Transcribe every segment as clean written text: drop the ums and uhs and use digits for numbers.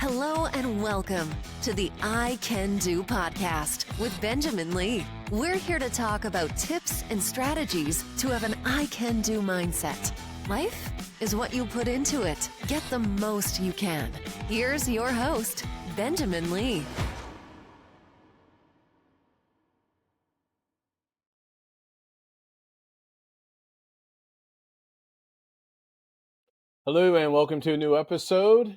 Hello and welcome to the I Can Do podcast with Benjamin Lee. We're here to talk about tips and strategies to have an I Can Do mindset. Life is what you put into it. Get the most you can. Here's your host, Benjamin Lee. Hello and welcome to a new episode.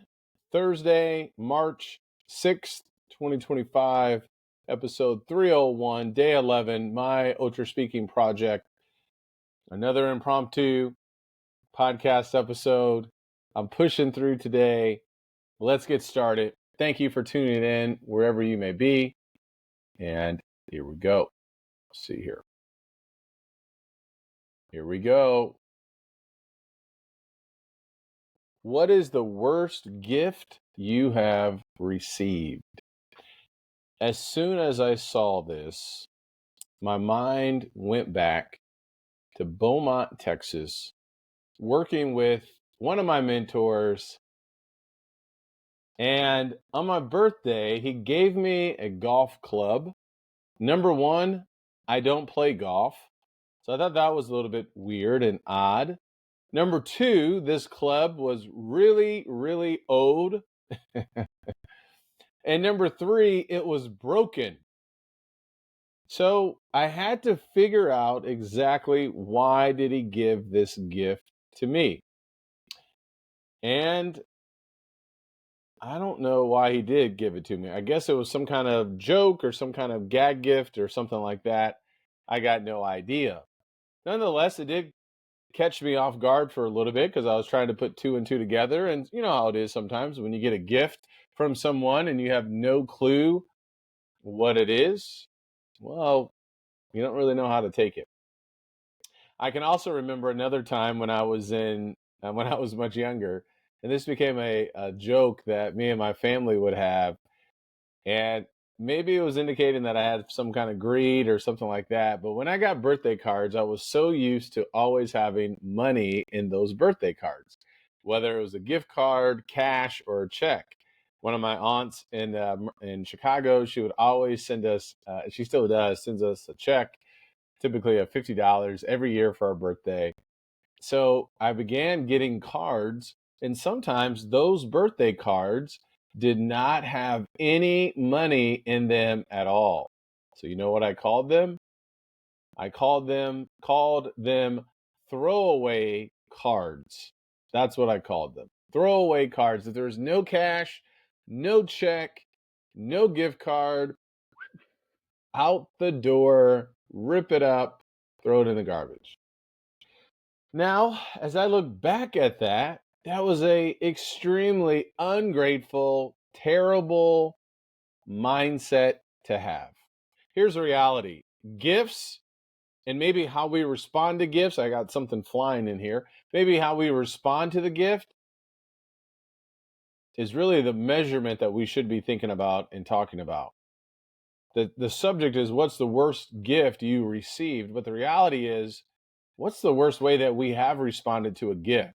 Thursday, March 6th, 2025, episode 301, day 11, my Ultraspeaking project. Another impromptu podcast episode. I'm pushing through today. Let's get started. Thank you for tuning in wherever you may be. And here we go. Let's see here. Here we go. What is the worst gift you have received? As soon as I saw this, my mind went back to Beaumont, Texas, working with one of my mentors. And on my birthday, he gave me a golf club. Number one, I don't play golf. So I thought that was a little bit weird and odd. Number two, this club was really, really old. And number three, it was broken. So I had to figure out exactly why did he give this gift to me. And I don't know why he did give it to me. I guess it was some kind of joke or some kind of gag gift or something like that. I got no idea. Nonetheless, it did catch me off guard for a little bit because I was trying to put two and two together. And you know how it is sometimes when you get a gift from someone and you have no clue what it is. Well, you don't really know how to take it. I can also remember another time when I was much younger, and this became a joke that me and my family would have. And maybe it was indicating that I had some kind of greed or something like that. But when I got birthday cards, I was so used to always having money in those birthday cards, whether it was a gift card, cash, or a check. One of my aunts in Chicago, she would always send us, she still does, sends us a check, typically of $50 every year for our birthday. So I began getting cards, and sometimes those birthday cards did not have any money in them at all. So you know what I called them? I called them throwaway cards. That's what I called them. Throwaway cards. If there's no cash, no check, no gift card, out the door, rip it up, throw it in the garbage. Now, as I look back at that, that was a extremely ungrateful, terrible mindset to have. Here's the reality. Gifts and maybe how we respond to gifts. I got something flying in here. Maybe how we respond to the gift is really the measurement that we should be thinking about and talking about. The subject is what's the worst gift you received, but the reality is what's the worst way that we have responded to a gift?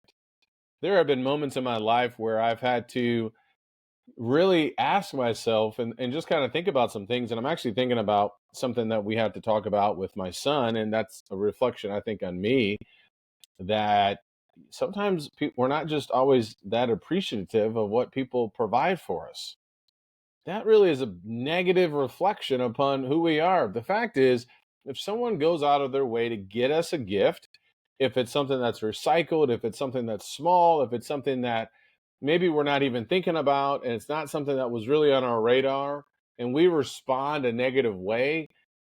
There have been moments in my life where I've had to really ask myself and just kind of think about some things. And I'm actually thinking about something that we have to talk about with my son. And that's a reflection, I think, on me, that sometimes we're not just always that appreciative of what people provide for us. That really is a negative reflection upon who we are. The fact is, if someone goes out of their way to get us a gift, if it's something that's recycled, if it's something that's small, if it's something that maybe we're not even thinking about, and it's not something that was really on our radar, and we respond a negative way,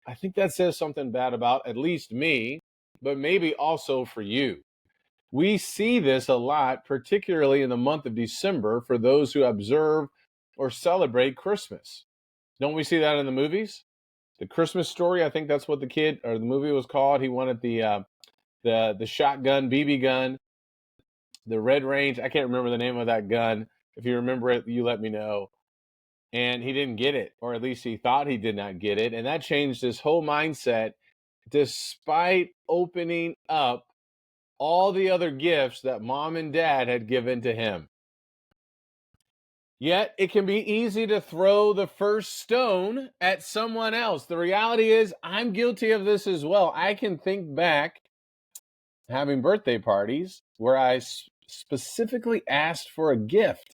I think that says something bad about at least me, but maybe also for you. We see this a lot, particularly in the month of December for those who observe or celebrate Christmas. Don't we see that in the movies? The Christmas Story, I think that's what the kid or the movie was called. He wanted the shotgun, BB gun, the Red Range. I can't remember the name of that gun. If you remember it, you let me know. And he didn't get it, or at least he thought he did not get it. And that changed his whole mindset despite opening up all the other gifts that mom and dad had given to him. Yet it can be easy to throw the first stone at someone else. The reality is, I'm guilty of this as well. I can think back having birthday parties where I specifically asked for a gift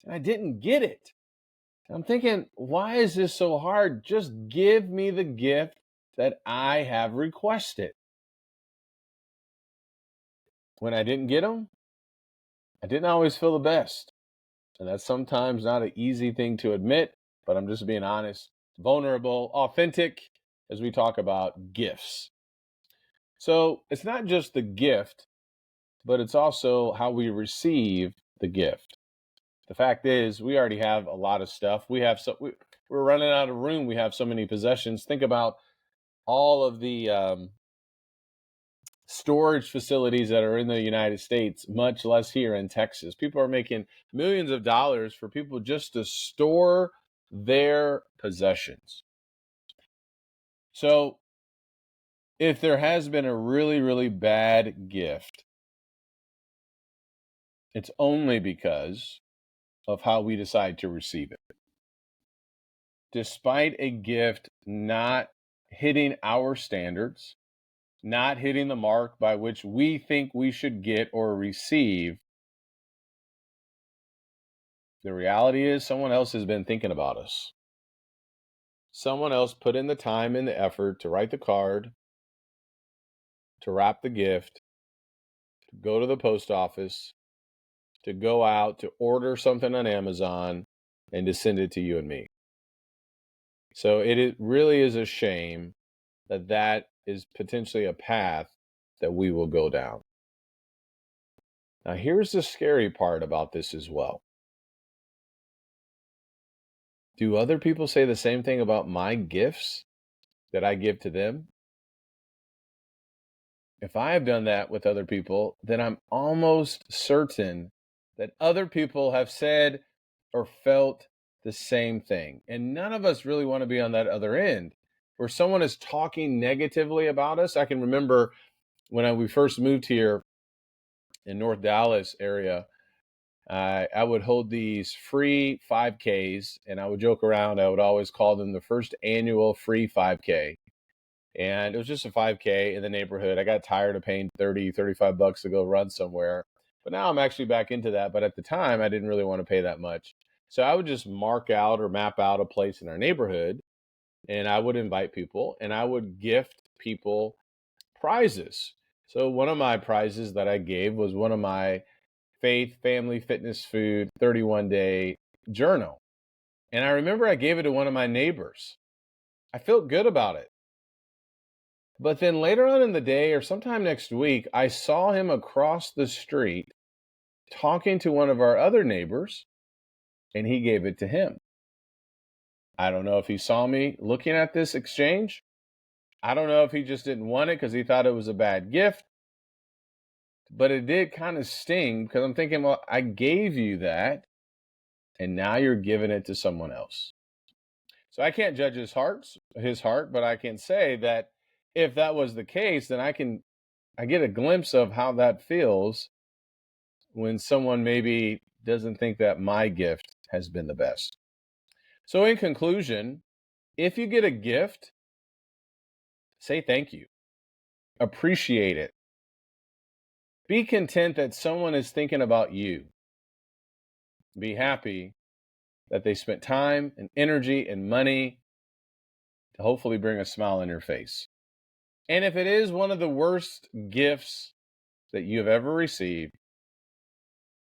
and I didn't get it. I'm thinking, why is this so hard? Just give me the gift that I have requested. When I didn't get them, I didn't always feel the best. And that's sometimes not an easy thing to admit, but I'm just being honest, vulnerable, authentic as we talk about gifts. So it's not just the gift, but it's also how we receive the gift. The fact is, we already have a lot of stuff. We're running out of room. We have so many possessions. Think about all of the storage facilities that are in the United States, much less here in Texas. People are making millions of dollars for people just to store their possessions. So if there has been a really, really bad gift, it's only because of how we decide to receive it. Despite a gift not hitting our standards, not hitting the mark by which we think we should get or receive, the reality is someone else has been thinking about us. Someone else put in the time and the effort to write the card, to wrap the gift, to go to the post office, to go out, to order something on Amazon, and to send it to you and me. So it really is a shame that that is potentially a path that we will go down. Now, here's the scary part about this as well. Do other people say the same thing about my gifts that I give to them? If I have done that with other people, then I'm almost certain that other people have said or felt the same thing. And none of us really want to be on that other end where someone is talking negatively about us. I can remember when we first moved here in North Dallas area, I would hold these free 5Ks and I would joke around. I would always call them the first annual free 5K. And it was just a 5K in the neighborhood. I got tired of paying 30, 35 bucks to go run somewhere. But now I'm actually back into that. But at the time, I didn't really want to pay that much. So I would just mark out or map out a place in our neighborhood and I would invite people and I would gift people prizes. So one of my prizes that I gave was one of my faith, family, fitness, food 31-day journal. And I remember I gave it to one of my neighbors. I felt good about it. But then later on in the day or sometime next week, I saw him across the street talking to one of our other neighbors, and he gave it to him. I don't know if he saw me looking at this exchange. I don't know if he just didn't want it because he thought it was a bad gift. But it did kind of sting because I'm thinking, well, I gave you that, and now you're giving it to someone else. So I can't judge his heart, but I can say that if that was the case, then I get a glimpse of how that feels when someone maybe doesn't think that my gift has been the best. So in conclusion, if you get a gift, say thank you. Appreciate it. Be content that someone is thinking about you. Be happy that they spent time and energy and money to hopefully bring a smile on your face. And if it is one of the worst gifts that you have ever received,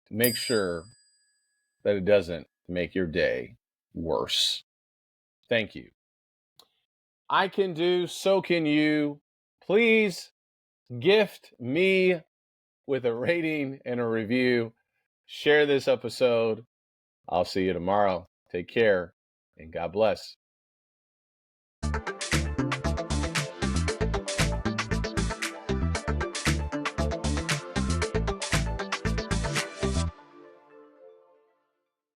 make sure that it doesn't make your day worse. Thank you. I can do, so can you. Please gift me with a rating and a review. Share this episode. I'll see you tomorrow. Take care and God bless.